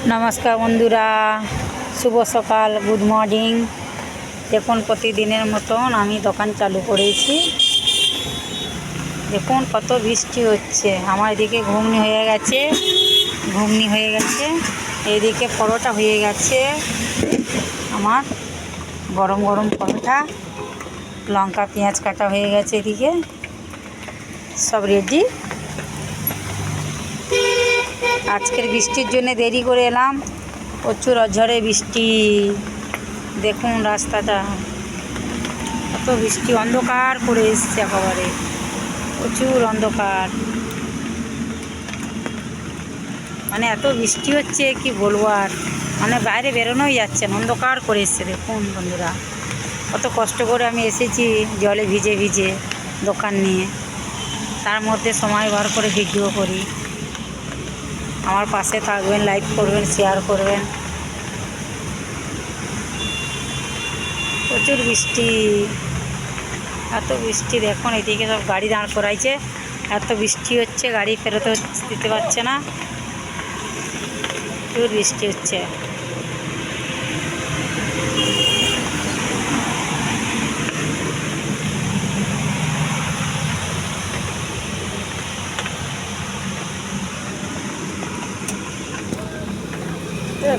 নমস্কার বন্ধুরা, শুভ সকাল, গুড মর্নিং। দেখুন প্রতিদিনের মতন আমি দোকান চালু করেছি। দেখুন কত বৃষ্টি হচ্ছে। আমার এদিকে ঘুগনি হয়ে গেছে, এইদিকে পরোটা হয়ে গেছে। আমার গরম গরম পরোটা, লঙ্কা পেঁয়াজ কাটা হয়ে গেছে, এদিকে সব রেডি। আজকের বৃষ্টির জন্য দেরি করে এলাম, প্রচুর ঝড়ে বৃষ্টি। দেখুন রাস্তাটা এত বৃষ্টি, অন্ধকার করে এসছে, একেবারে প্রচুর অন্ধকার। মানে এত বৃষ্টি হচ্ছে কি বলবো আর, মানে বাইরে বেরোনোই যাচ্ছে না, অন্ধকার করে এসছে। দেখুন বন্ধুরা, কত কষ্ট করে আমি এসেছি জলে ভিজে ভিজে দোকান নিয়ে, তার মধ্যে সময় বার করে ভিডিও করি। আমার পাশে থাকবেন, লাইক করবেন, শেয়ার করবেন। প্রচুর বৃষ্টি, এত বৃষ্টি। দেখুন এদিকে সব গাড়ি দাঁড় করাইছে, এত বৃষ্টি হচ্ছে, গাড়ি ফেরতে দিতে পারছে না, প্রচুর বৃষ্টি হচ্ছে।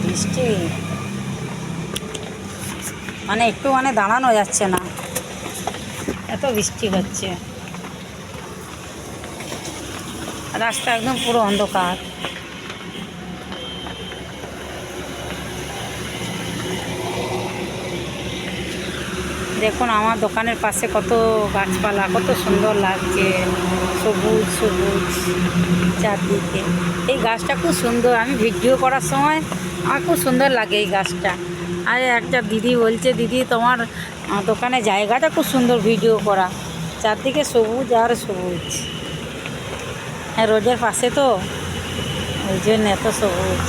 বৃষ্টি মানে একটু দাঁড়ানো যাচ্ছে না, এত বৃষ্টি হচ্ছে। রাস্তা একদম পুরো অন্ধকার। দেখুন আমার দোকানের পাশে কত গাছপালা, কত সুন্দর লাগছে, সবুজ সবুজ চারদিকে। এই গাছটা খুব সুন্দর, আমি ভিডিও করার সময় আমার খুব সুন্দর লাগে এই গাছটা। আর একটা দিদি বলছে, দিদি তোমার দোকানে জায়গাটা খুব সুন্দর ভিডিও করা, চারদিকে সবুজ আর সবুজ। হ্যাঁ, রোডের পাশে তো, ওই জন্য এত সবুজ।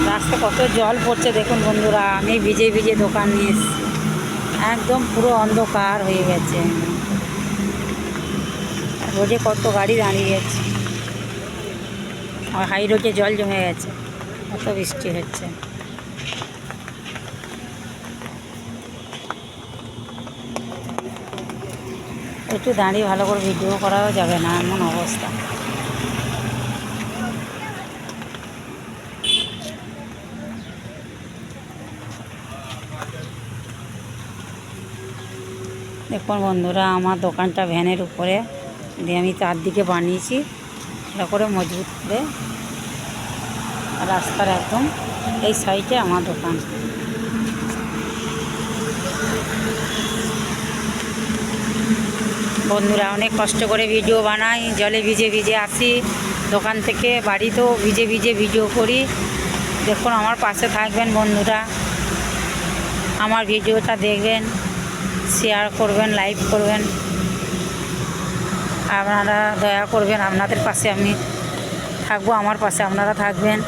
রাস্তায় কত জল পড়ছে দেখুন বন্ধুরা। আমি ভিজে ভিজে দোকান নিয়ে এসেছি, একদম পুরো অন্ধকার হয়ে গেছে। রোডে কত গাড়ি দাঁড়িয়ে গেছে, আর হাই রোডে জল জমে গেছে, কত বৃষ্টি হচ্ছে। একটু দাঁড়িয়ে ভালো করে ভিডিও করাও যাবে না, এমন অবস্থা। দেখুন বন্ধুরা, আমার দোকানটা ভ্যানের উপরে দিয়ে আমি চারদিকে বানিয়েছি, এটা করে মজবুত করে। রাস্তার একদম এই সাইডে আমার দোকান। বন্ধুরা অনেক কষ্ট করে ভিডিও বানাই, জলে ভিজে ভিজে আসি দোকান থেকে, বাড়িতেও ভিজে ভিজে ভিডিও করি। দেখুন আমার পাশে থাকবেন বন্ধুরা, আমার ভিডিওটা দেখবেন, শেয়ার করবেন, লাইক করবেন। আপনারা দয়া করবেন, আপনাদের পাশে আমি থাকবো, আমার পাশে আপনারা থাকবেন।